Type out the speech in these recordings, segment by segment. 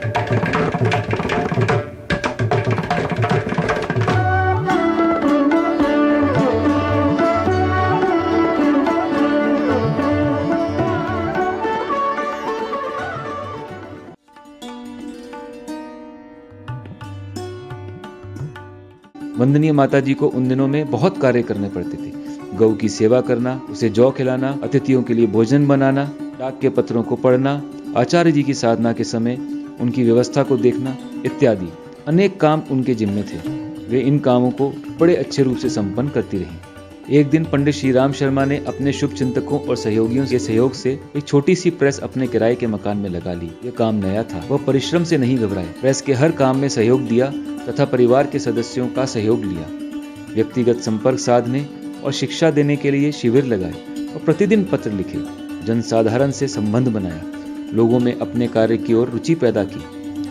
वंदनीय माताजी को उन दिनों में बहुत कार्य करने पड़ते थे। गऊ की सेवा करना, उसे जौ खिलाना, अतिथियों के लिए भोजन बनाना, डाक के पत्रों को पढ़ना, आचार्य जी की साधना के समय उनकी व्यवस्था को देखना इत्यादि अनेक काम उनके जिम्मे थे। वे इन कामों को बड़े अच्छे रूप से संपन्न करती रहीं। एक दिन पंडित श्री राम शर्मा ने अपने शुभ चिंतकों और सहयोगियों के सहयोग से एक छोटी सी प्रेस अपने किराए के मकान में लगा ली। यह काम नया था। वह परिश्रम से नहीं घबराए। प्रेस के हर काम में सहयोग दिया तथा परिवार के सदस्यों का सहयोग लिया। व्यक्तिगत संपर्क साधने और शिक्षा देने के लिए शिविर लगाए और प्रतिदिन पत्र लिखे। जनसाधारण से संबंध बनाया। लोगों में अपने कार्य की ओर रुचि पैदा की।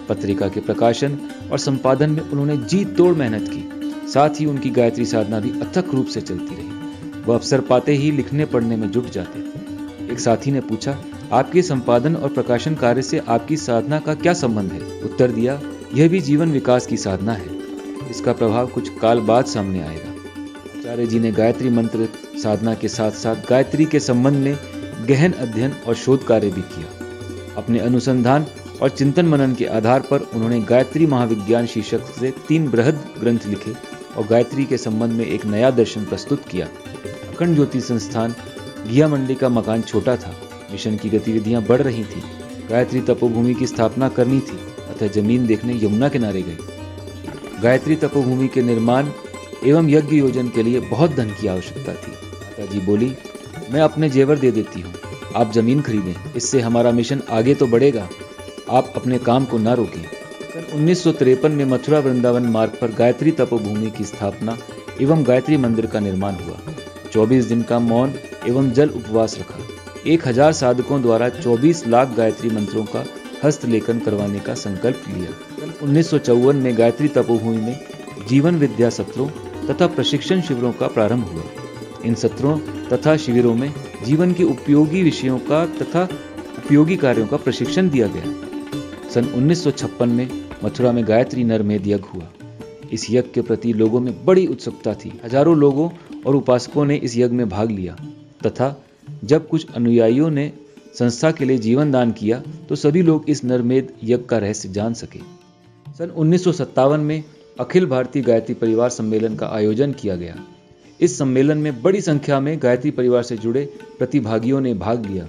पत्रिका के प्रकाशन और संपादन में उन्होंने जी तोड़ मेहनत की। साथ ही उनकी गायत्री साधना भी अथक रूप से चलती रही। वह अवसर पाते ही लिखने पढ़ने में जुट जाते। एक साथी ने पूछा, आपके संपादन और प्रकाशन कार्य से आपकी साधना का क्या संबंध है? उत्तर दिया, यह भी जीवन विकास की साधना है। इसका प्रभाव कुछ काल बाद सामने आएगा। आचार्य जी ने गायत्री मंत्र साधना के साथ साथ गायत्री के संबंध में गहन अध्ययन और शोध कार्य भी किया। अपने अनुसंधान और चिंतन मनन के आधार पर उन्होंने गायत्री महाविज्ञान शीर्षक से 3 बृहद ग्रंथ लिखे और गायत्री के संबंध में एक नया दर्शन प्रस्तुत किया। अखंड ज्योति संस्थान घिया मंडी का मकान छोटा था। मिशन की गतिविधियां बढ़ रही थी। गायत्री तपोभूमि की स्थापना करनी थी अतः जमीन देखने यमुना किनारे गए। गायत्री तपोभूमि के निर्माण एवं यज्ञ योजन के लिए बहुत धन की आवश्यकता थी। माता जी बोली, मैं अपने जेवर दे देती हूँ, आप जमीन खरीदें, इससे हमारा मिशन आगे तो बढ़ेगा, आप अपने काम को ना रोकें। सन 1953 में मथुरा वृंदावन मार्ग पर गायत्री तपोभूमि की स्थापना एवं गायत्री मंदिर का निर्माण हुआ। 24 दिन का मौन एवं जल उपवास रखा। 1000 साधकों द्वारा 24 लाख गायत्री मंत्रों का हस्तलेखन करवाने का संकल्प लिया। सन 1954 में गायत्री तपोभूमि में जीवन विद्या सत्रों तथा प्रशिक्षण शिविरों का प्रारंभ हुआ। इन सत्रों तथा शिविरों में जीवन के उपयोगी विषयों का तथा उपयोगी कार्यों का प्रशिक्षण दिया गया। सन 1956 में मथुरा में गायत्री नरमेध यज्ञ हुआ। इस यज्ञ के प्रति लोगों में बड़ी उत्सुकता थी। हजारों लोगों और उपासकों ने इस यज्ञ में भाग लिया तथा जब कुछ अनुयायियों ने संस्था के लिए जीवन दान किया तो सभी लोग इस नरमेध यज्ञ का रहस्य जान सके। सन 1957 में अखिल भारतीय गायत्री परिवार सम्मेलन का आयोजन किया गया। इस सम्मेलन में बड़ी संख्या में गायत्री परिवार से जुड़े प्रतिभागियों ने भाग लिया।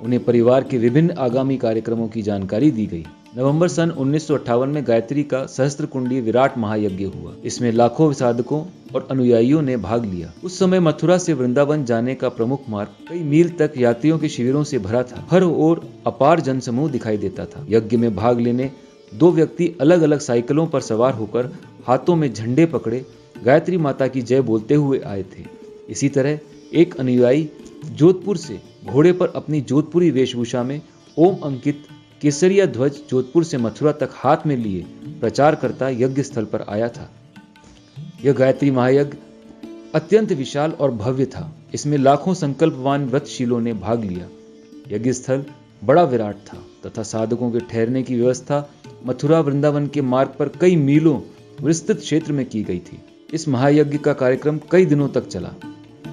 उन्हें परिवार के विभिन्न आगामी कार्यक्रमों की जानकारी दी गई। नवंबर सन 1958 में गायत्री का सहस्त्र कुंडी विराट महायज्ञ हुआ। इसमें लाखों साधकों और अनुयायियों ने भाग लिया। उस समय मथुरा से वृंदावन जाने का प्रमुख मार्ग कई मील तक यात्रियों के शिविरों से भरा था। हर ओर अपार जनसमूह दिखाई देता था। यज्ञ में भाग लेने 2 व्यक्ति अलग अलग साइकिलों पर सवार होकर हाथों में झंडे पकड़े गायत्री माता की जय बोलते हुए आए थे। इसी तरह एक अनुयायी जोधपुर से घोड़े पर अपनी जोधपुरी वेशभूषा में ओम अंकित केसरिया ध्वज जोधपुर से मथुरा तक हाथ में लिए प्रचार करता यज्ञ स्थल पर आया था। यह गायत्री महायज्ञ अत्यंत विशाल और भव्य था। इसमें लाखों संकल्पवान व्रतशीलों ने भाग लिया। यज्ञ स्थल बड़ा विराट था तथा साधकों के ठहरने की व्यवस्था मथुरा वृंदावन के मार्ग पर कई मीलों विस्तृत क्षेत्र में की गई थी। इस महायज्ञ का कार्यक्रम कई दिनों तक चला।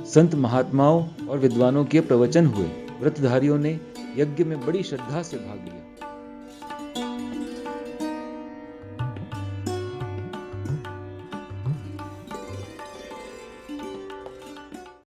संत महात्माओं और विद्वानों के प्रवचन हुए। व्रतधारियों ने यज्ञ में बड़ी श्रद्धा से भाग लिया।